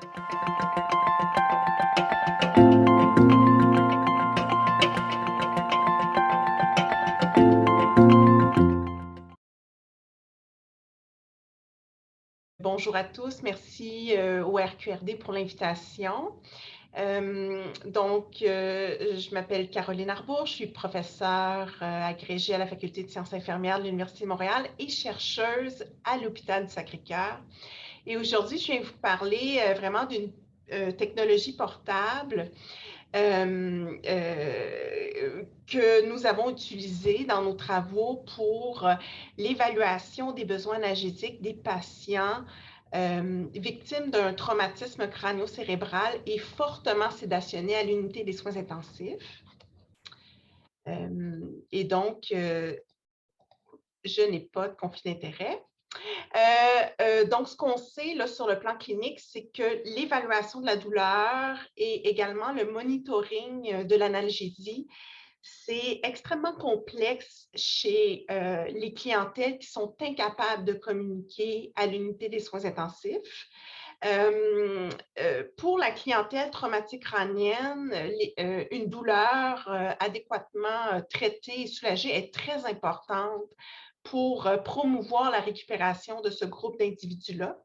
Bonjour à tous, merci au RQRD pour l'invitation. Je m'appelle Caroline Arbour, je suis professeure agrégée à la Faculté de sciences infirmières de l'Université de Montréal et chercheuse à l'Hôpital du Sacré-Cœur. Et aujourd'hui, je viens vous parler vraiment d'une technologie portable que nous avons utilisée dans nos travaux pour l'évaluation des besoins énergétiques des patients victimes d'un traumatisme crânio-cérébral et fortement sédationnés à l'unité des soins intensifs. Je n'ai pas de conflit d'intérêt. Donc, ce qu'on sait là, sur le plan clinique, c'est que l'évaluation de la douleur et également le monitoring de l'analgésie, c'est extrêmement complexe chez les clientèles qui sont incapables de communiquer à l'unité des soins intensifs. Pour la clientèle traumatique crânienne, une douleur adéquatement traitée et soulagée est très importante pour promouvoir la récupération de ce groupe d'individus-là.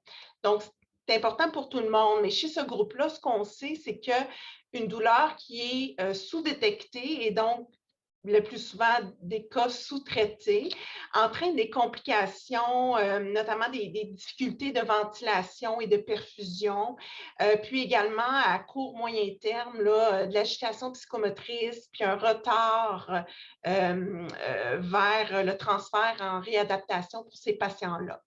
Donc, c'est important pour tout le monde, mais chez ce groupe-là, ce qu'on sait, c'est qu'une douleur qui est sous-détectée et donc le plus souvent des cas sous-traités, entraîne des complications, notamment des difficultés de ventilation et de perfusion, puis également à court, moyen terme, là, de l'agitation psychomotrice, puis un retard vers le transfert en réadaptation pour ces patients-là.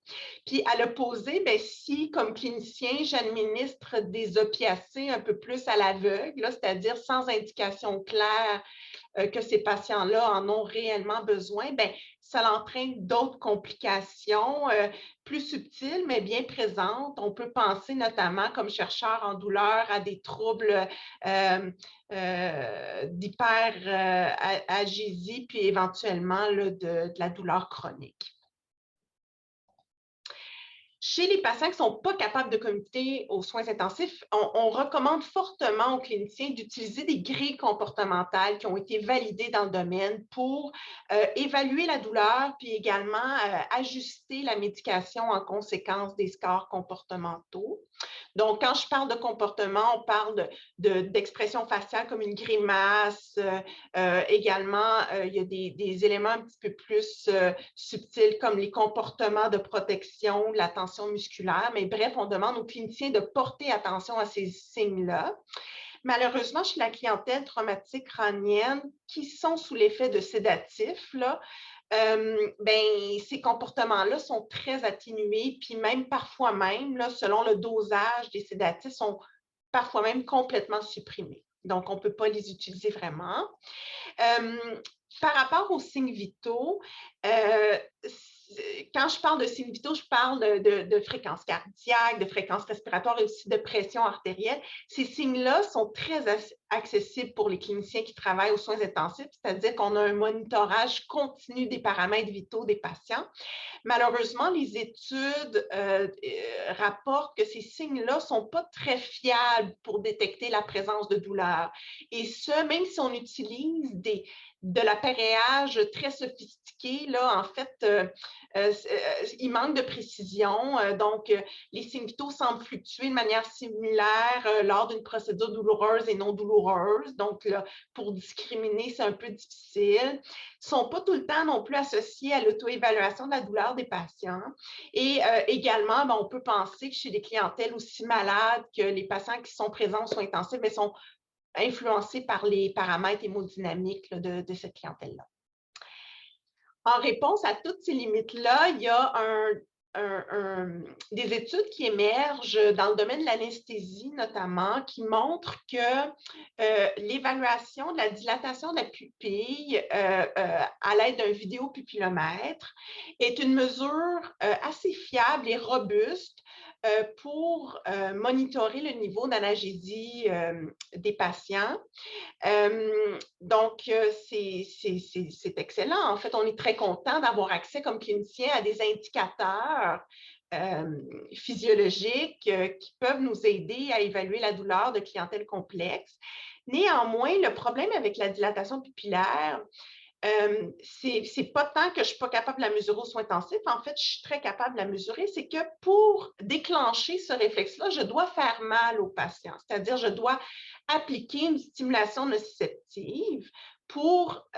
Puis à l'opposé, bien, si, comme clinicien, j'administre des opiacés un peu plus à l'aveugle, c'est-à-dire sans indication claire que ces patients-là en ont réellement besoin, bien, ça entraîne d'autres complications plus subtiles, mais bien présentes. On peut penser notamment, comme chercheur en douleur, à des troubles d'hyperagésie, puis éventuellement là, de la douleur chronique. Chez les patients qui ne sont pas capables de communiquer aux soins intensifs, on recommande fortement aux cliniciens d'utiliser des grilles comportementales qui ont été validées dans le domaine pour évaluer la douleur, puis également ajuster la médication en conséquence des scores comportementaux. Donc, quand je parle de comportement, on parle d'expression faciale comme une grimace. Également, il y a des éléments un petit peu plus subtils comme les comportements de protection, la tension musculaire. Mais bref, on demande aux cliniciens de porter attention à ces signes-là. Malheureusement, chez la clientèle traumatique crânienne qui sont sous l'effet de sédatifs, là, ces comportements-là sont très atténués, puis même parfois même, là, selon le dosage des sédatifs, sont parfois même complètement supprimés. Donc, on ne peut pas les utiliser vraiment. Par rapport aux signes vitaux, quand je parle de signes vitaux, je parle de fréquence cardiaque, de fréquence respiratoire et aussi de pression artérielle. Ces signes-là sont très accessibles pour les cliniciens qui travaillent aux soins intensifs, c'est-à-dire qu'on a un monitorage continu des paramètres vitaux des patients. Malheureusement, les études rapportent que ces signes-là ne sont pas très fiables pour détecter la présence de douleur. Et ce, même si on utilise de l'appareillage très sophistiqué, là, en fait, il manque de précision. Donc, les signes vitaux semblent fluctuer de manière similaire lors d'une procédure douloureuse et non douloureuse. Donc, là, pour discriminer, c'est un peu difficile. Ils ne sont pas tout le temps non plus associés à l'auto-évaluation de la douleur des patients. Et également, on peut penser que chez des clientèles aussi malades que les patients qui sont présents aux soins intensifs, sont influencés par les paramètres hémodynamiques là, de cette clientèle-là. En réponse à toutes ces limites-là, il y a des études qui émergent dans le domaine de l'anesthésie notamment, qui montrent que l'évaluation de la dilatation de la pupille à l'aide d'un vidéopupillomètre est une mesure assez fiable et robuste pour monitorer le niveau d'analgésie des patients. Donc, c'est excellent. En fait, on est très content d'avoir accès comme clinicien à des indicateurs physiologiques qui peuvent nous aider à évaluer la douleur de clientèle complexe. Néanmoins, le problème avec la dilatation pupillaire, c'est pas tant que je suis pas capable de la mesurer aux soins intensifs. En fait, je suis très capable de la mesurer. C'est que pour déclencher ce réflexe-là, je dois faire mal au patient. C'est-à-dire, je dois appliquer une stimulation nociceptive pour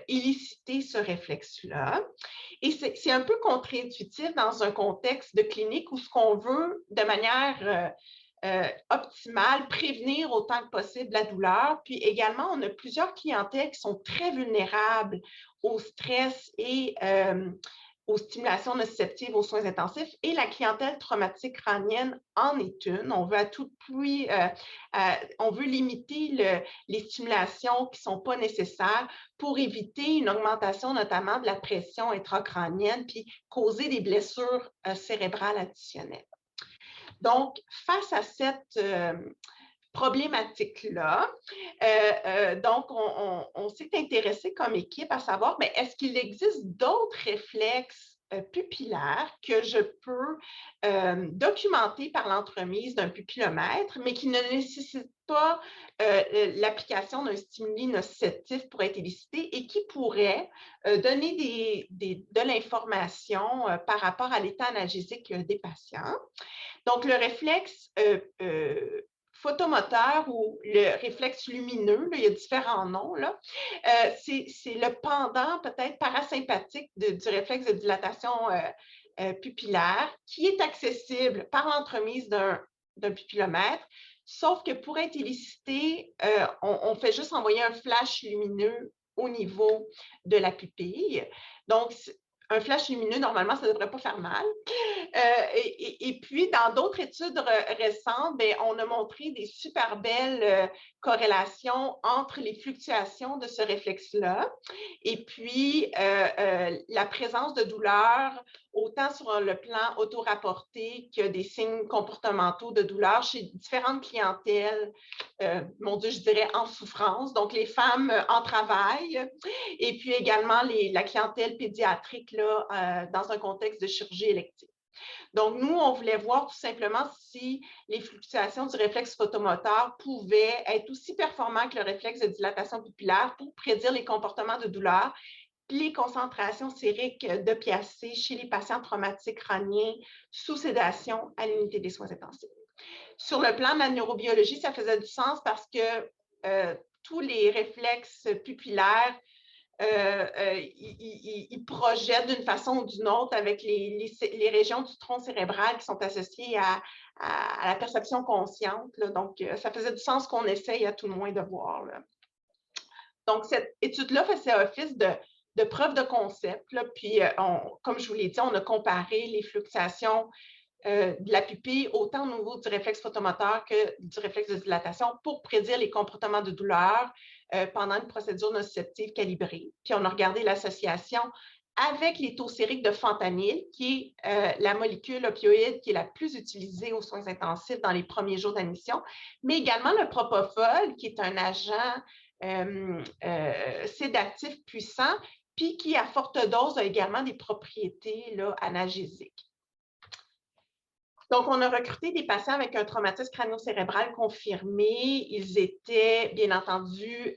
éliciter ce réflexe-là. Et c'est un peu contre-intuitif dans un contexte de clinique où ce qu'on veut, de manière optimale, prévenir autant que possible la douleur. Puis également, on a plusieurs clientèles qui sont très vulnérables au stress et aux stimulations nociceptives, aux soins intensifs. Et la clientèle traumatique crânienne en est une. On veut à tout prix, on veut limiter les stimulations qui ne sont pas nécessaires pour éviter une augmentation notamment de la pression intracrânienne puis causer des blessures cérébrales additionnelles. Donc, face à cette problématique-là, donc, on s'est intéressé comme équipe à savoir, mais est-ce qu'il existe d'autres réflexes pupillaires que je peux documenter par l'entremise d'un pupillomètre, mais qui ne nécessitent pas l'application d'un stimuli nociceptif pour être élicité et qui pourraient donner de l'information par rapport à l'état analgésique des patients. Donc, le réflexe photomoteur ou le réflexe lumineux, là, il y a différents noms, là, c'est le pendant peut-être parasympathique du réflexe de dilatation pupillaire qui est accessible par l'entremise d'un pupillomètre, sauf que pour être élicité, on fait juste envoyer un flash lumineux au niveau de la pupille. Donc, un flash lumineux, normalement, ça ne devrait pas faire mal. Et puis, dans d'autres études récentes, bien, on a montré des super belles corrélations entre les fluctuations de ce réflexe-là et puis la présence de douleur, autant sur le plan auto-rapporté que des signes comportementaux de douleur chez différentes clientèles, mon Dieu, je dirais en souffrance, donc les femmes en travail et puis également la clientèle pédiatrique là, dans un contexte de chirurgie élective. Donc, nous, on voulait voir tout simplement si les fluctuations du réflexe photomoteur pouvaient être aussi performants que le réflexe de dilatation pupillaire pour prédire les comportements de douleur, puis les concentrations sériques d'opiacés chez les patients traumatiques crâniens sous sédation à l'unité des soins intensifs. Sur le plan de la neurobiologie, ça faisait du sens parce que tous les réflexes pupillaires il projette d'une façon ou d'une autre avec les régions du tronc cérébral qui sont associées à la perception consciente. Là. Donc, ça faisait du sens qu'on essaye à tout le moins de voir. Là. Donc, cette étude-là faisait office de preuve de concept. Là, puis, comme je vous l'ai dit, on a comparé les fluctuations de la pupille, autant au niveau du réflexe photomoteur que du réflexe de dilatation pour prédire les comportements de douleur pendant une procédure nociceptive calibrée. Puis on a regardé l'association avec les taux sériques de fentanyl, qui est la molécule opioïde qui est la plus utilisée aux soins intensifs dans les premiers jours d'admission, mais également le propofol, qui est un agent sédatif puissant, puis qui, à forte dose, a également des propriétés là, analgésiques. Donc, on a recruté des patients avec un traumatisme crânio-cérébral confirmé. Ils étaient, bien entendu,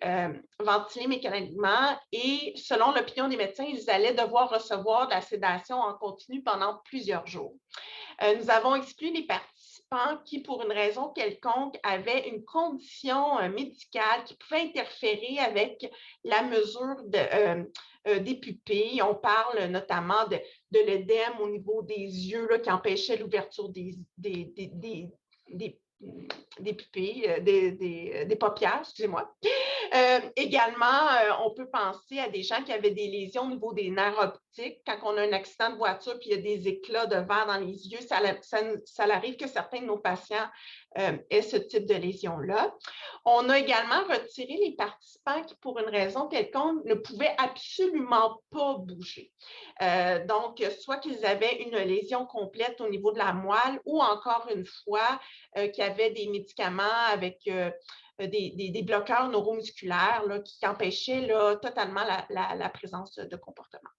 ventilés mécaniquement et, selon l'opinion des médecins, ils allaient devoir recevoir de la sédation en continu pendant plusieurs jours. Nous avons exclu les participants qui, pour une raison quelconque, avaient une condition médicale qui pouvait interférer avec la mesure des pupilles. On parle notamment de l'œdème au niveau des yeux là, qui empêchait l'ouverture des pupilles, des paupières, excusez-moi. Également, on peut penser à des gens qui avaient des lésions au niveau des nerfs optiques. Quand on a un accident de voiture puis il y a des éclats de verre dans les yeux, ça arrive que certains de nos patients aient ce type de lésion-là. On a également retiré les participants qui, pour une raison quelconque, ne pouvaient absolument pas bouger. Donc, soit qu'ils avaient une lésion complète au niveau de la moelle ou encore une fois qu'ils avaient des médicaments avec des bloqueurs neuromusculaires là, qui empêchaient là, totalement la présence de comportement.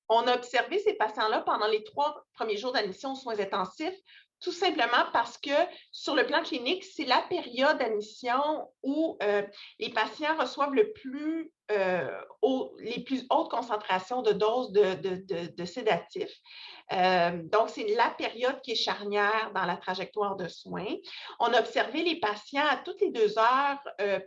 On a observé ces patients-là pendant les 3 premiers jours d'admission aux soins intensifs, tout simplement parce que sur le plan clinique, c'est la période d'admission où les patients reçoivent les plus hautes concentrations de doses de sédatifs. Donc, c'est la période qui est charnière dans la trajectoire de soins. On a observé les patients à toutes les 2 heures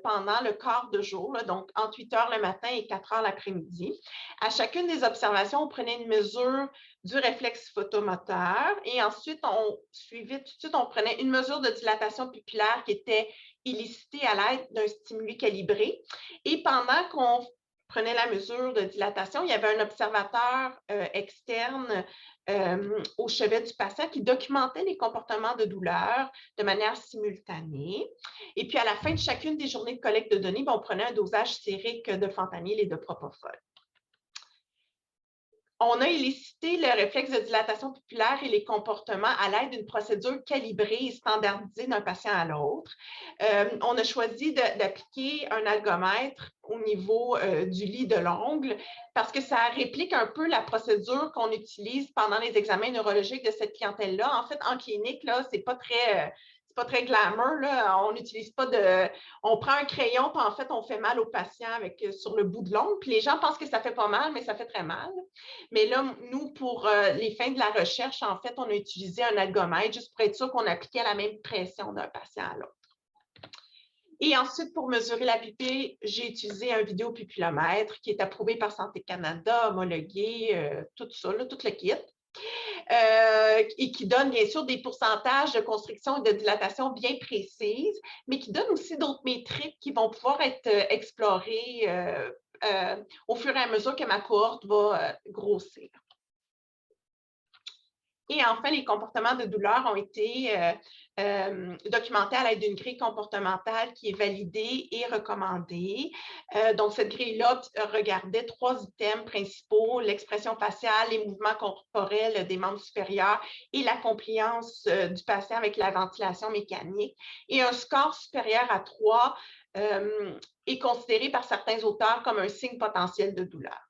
pendant le quart de jour, là, donc entre 8 heures le matin et 4 heures l'après-midi. À chacune des observations, on prenait une mesure du réflexe photomoteur et ensuite, on prenait une mesure de dilatation pupillaire qui était illicitée à l'aide d'un stimuli calibré. Et pendant qu'on prenait la mesure de dilatation, il y avait un observateur externe au chevet du patient qui documentait les comportements de douleur de manière simultanée. Et puis, à la fin de chacune des journées de collecte de données, on prenait un dosage sérique de fentanyl et de propofol. On a élicité le réflexe de dilatation pupillaire et les comportements à l'aide d'une procédure calibrée et standardisée d'un patient à l'autre. On a choisi d'appliquer un algomètre au niveau du lit de l'ongle parce que ça réplique un peu la procédure qu'on utilise pendant les examens neurologiques de cette clientèle-là. En fait, en clinique, là, c'est pas très glamour, là. On n'utilise pas on prend un crayon, puis en fait, on fait mal au patient sur le bout de l'ongle. Puis les gens pensent que ça fait pas mal, mais ça fait très mal. Mais là, nous, pour les fins de la recherche, en fait, on a utilisé un algomètre juste pour être sûr qu'on appliquait la même pression d'un patient à l'autre. Et ensuite, pour mesurer la pupille, j'ai utilisé un vidéopupillomètre qui est approuvé par Santé Canada, homologué, tout ça, là, tout le kit. Et qui donne bien sûr des pourcentages de constriction et de dilatation bien précises, mais qui donne aussi d'autres métriques qui vont pouvoir être explorées au fur et à mesure que ma cohorte va grossir. Et enfin, les comportements de douleur ont été documentés à l'aide d'une grille comportementale qui est validée et recommandée. Donc, cette grille-là regardait 3 items principaux, l'expression faciale, les mouvements corporels des membres supérieurs et la compliance du patient avec la ventilation mécanique. Et un score supérieur à 3 est considéré par certains auteurs comme un signe potentiel de douleur.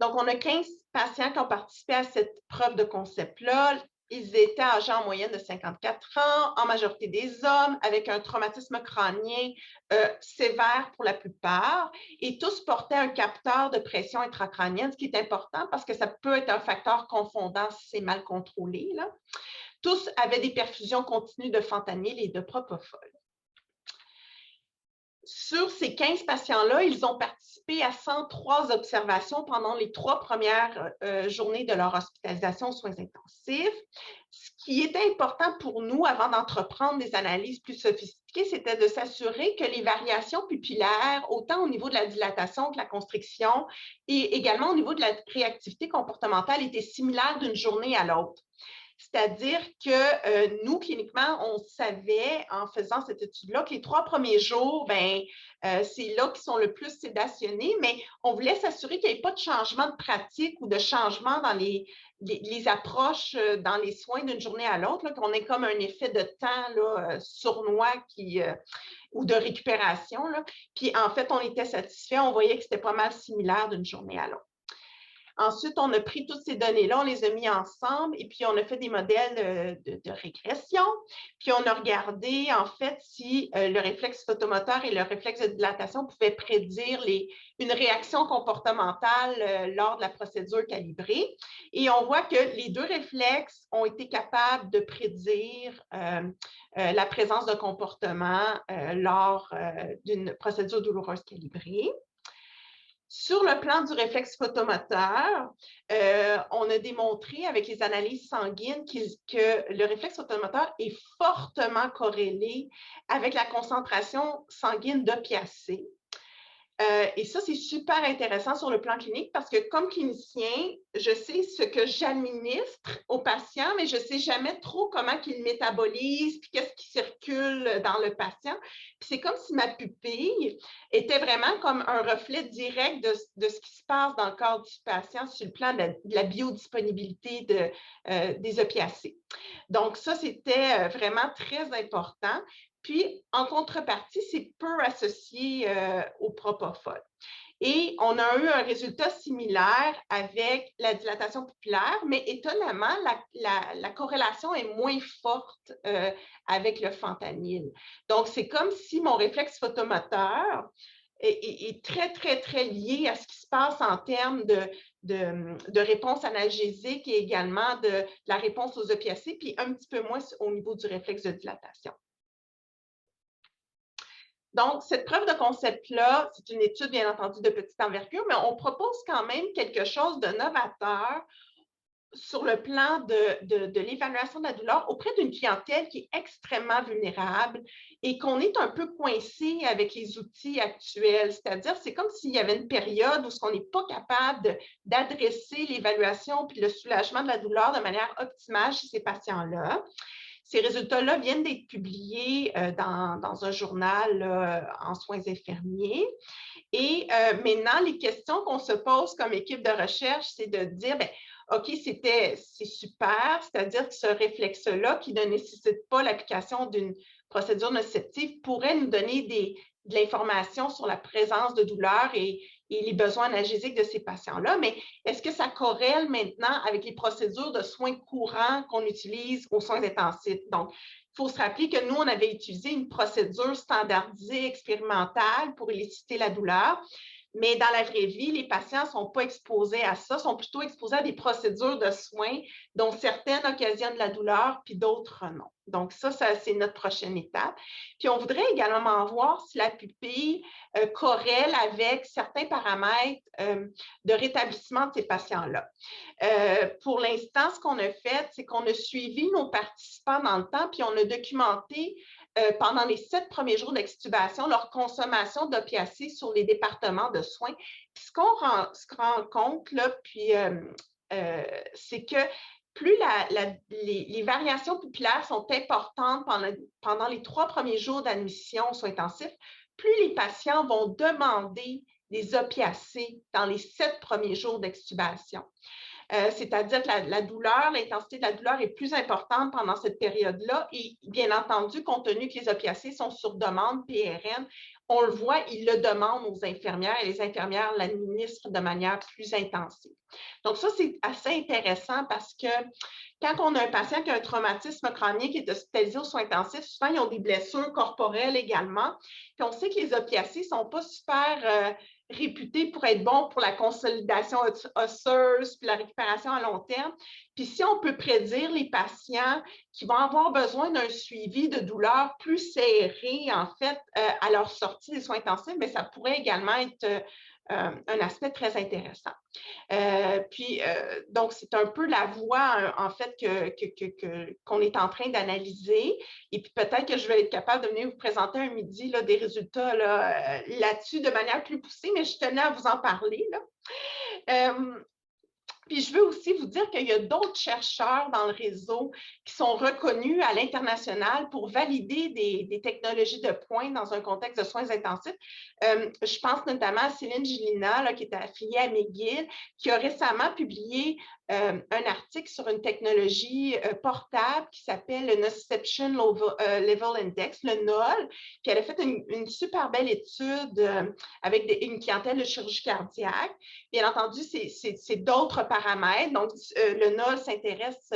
Donc, on a 15 patients qui ont participé à cette preuve de concept-là. Ils étaient âgés en moyenne de 54 ans, en majorité des hommes, avec un traumatisme crânien sévère pour la plupart, et tous portaient un capteur de pression intracrânienne, ce qui est important parce que ça peut être un facteur confondant si c'est mal contrôlé, là. Tous avaient des perfusions continues de fentanyl et de propofol. Sur ces 15 patients-là, ils ont participé à 103 observations pendant les 3 premières journées de leur hospitalisation aux soins intensifs. Ce qui était important pour nous avant d'entreprendre des analyses plus sophistiquées, c'était de s'assurer que les variations pupillaires, autant au niveau de la dilatation que la constriction, et également au niveau de la réactivité comportementale, étaient similaires d'une journée à l'autre. C'est-à-dire que nous, cliniquement, on savait en faisant cette étude-là que les 3 premiers jours, c'est là qu'ils sont le plus sédationnés, mais on voulait s'assurer qu'il n'y ait pas de changement de pratique ou de changement dans les approches dans les soins d'une journée à l'autre, qu'on ait comme un effet de temps là, sournois ou de récupération. Là. Puis en fait, on était satisfait, on voyait que c'était pas mal similaire d'une journée à l'autre. Ensuite, on a pris toutes ces données-là, on les a mis ensemble et puis on a fait des modèles de régression. Puis on a regardé, en fait, si le réflexe photomoteur et le réflexe de dilatation pouvaient prédire une réaction comportementale lors de la procédure calibrée. Et on voit que les 2 réflexes ont été capables de prédire la présence de comportement lors d'une procédure douloureuse calibrée. Sur le plan du réflexe photomoteur, on a démontré avec les analyses sanguines que le réflexe photomoteur est fortement corrélé avec la concentration sanguine d'opiacés. Et ça, c'est super intéressant sur le plan clinique parce que comme clinicien, je sais ce que j'administre aux patients, mais je ne sais jamais trop comment qu'ils métabolisent, puis qu'est-ce qui circule dans le patient. Puis c'est comme si ma pupille était vraiment comme un reflet direct de ce qui se passe dans le corps du patient sur le plan de la biodisponibilité des opiacés. Donc ça, c'était vraiment très important. Puis, en contrepartie, c'est peu associé au propofol. Et on a eu un résultat similaire avec la dilatation pupillaire, mais étonnamment, la corrélation est moins forte avec le fentanyl. Donc, c'est comme si mon réflexe photomoteur est très, très, très lié à ce qui se passe en termes de réponse analgésique et également de la réponse aux opiacés, puis un petit peu moins au niveau du réflexe de dilatation. Donc, cette preuve de concept-là, c'est une étude, bien entendu, de petite envergure, mais on propose quand même quelque chose de novateur sur le plan de l'évaluation de la douleur auprès d'une clientèle qui est extrêmement vulnérable et qu'on est un peu coincé avec les outils actuels. C'est-à-dire, c'est comme s'il y avait une période où on n'est pas capable d'adresser l'évaluation puis le soulagement de la douleur de manière optimale chez ces patients-là. Ces résultats-là viennent d'être publiés dans un journal en soins infirmiers. Et maintenant, les questions qu'on se pose comme équipe de recherche, c'est de dire, bien, OK, c'est super, c'est-à-dire que ce réflexe-là, qui ne nécessite pas l'application d'une procédure nociceptive, pourrait nous donner de l'information sur la présence de douleur et les besoins analgésiques de ces patients-là. Mais est-ce que ça corrèle maintenant avec les procédures de soins courants qu'on utilise aux soins intensifs? Donc, il faut se rappeler que nous, on avait utilisé une procédure standardisée expérimentale pour éliciter la douleur. Mais dans la vraie vie, les patients ne sont pas exposés à ça, sont plutôt exposés à des procédures de soins dont certaines occasionnent de la douleur, puis d'autres non. Donc, ça c'est notre prochaine étape. Puis, on voudrait également voir si la pupille corrèle avec certains paramètres de rétablissement de ces patients-là. Pour l'instant, ce qu'on a fait, c'est qu'on a suivi nos participants dans le temps, puis on a documenté pendant les 7 premiers jours d'extubation leur consommation d'opiacés sur les départements de soins. Puis ce qu'on rend compte, là, puis c'est que plus les variations pupillaires sont importantes pendant les 3 premiers jours d'admission aux soins intensifs, plus les patients vont demander des opiacés dans les 7 premiers jours d'extubation. C'est-à-dire que la douleur, l'intensité de la douleur est plus importante pendant cette période-là. Et bien entendu, compte tenu que les opiacés sont sur demande PRN, on le voit, ils le demandent aux infirmières et les infirmières l'administrent de manière plus intensive. Donc ça, c'est assez intéressant parce que quand on a un patient qui a un traumatisme crânien qui est hospitalisé aux soins intensifs, souvent, ils ont des blessures corporelles également. Puis on sait que les opiacés ne sont pas super réputés pour être bons pour la consolidation osseuse puis la récupération à long terme. Puis si on peut prédire les patients qui vont avoir besoin d'un suivi de douleur plus serré, en fait, à leur sortie des soins intensifs, bien, ça pourrait également être un aspect très intéressant. Donc, c'est un peu la voie, en fait, qu'on est en train d'analyser. Et puis, peut-être que je vais être capable de venir vous présenter un midi là, des résultats là-dessus de manière plus poussée, mais je tenais à vous en parler. Là. Puis, je veux aussi vous dire qu'il y a d'autres chercheurs dans le réseau qui sont reconnus à l'international pour valider des technologies de pointe dans un contexte de soins intensifs. Je pense notamment à Céline Gilina, là, qui est affiliée à McGill, qui a récemment publié un article sur une technologie portable qui s'appelle le Nociception Level Index, le NOL. Puis, elle a fait une super belle étude avec une clientèle de chirurgie cardiaque. Bien entendu, c'est d'autres paramètres. Donc, le NOL s'intéresse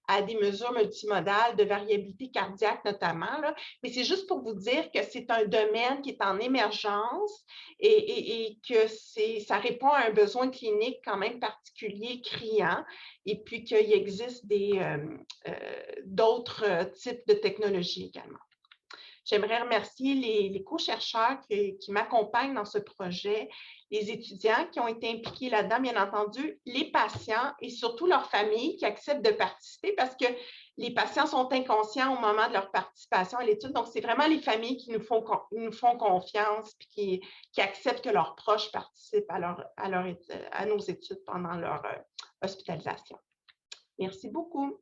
à des mesures multimodales de variabilité cardiaque notamment. Là. Mais c'est juste pour vous dire que c'est un domaine qui est en émergence et que ça répond à un besoin clinique quand même particulier, criant, et puis qu'il existe d'autres types de technologies également. J'aimerais remercier les co-chercheurs qui m'accompagnent dans ce projet, les étudiants qui ont été impliqués là-dedans, bien entendu, les patients et surtout leurs familles qui acceptent de participer parce que les patients sont inconscients au moment de leur participation à l'étude. Donc, c'est vraiment les familles qui nous font confiance et qui acceptent que leurs proches participent à nos études pendant leur hospitalisation. Merci beaucoup.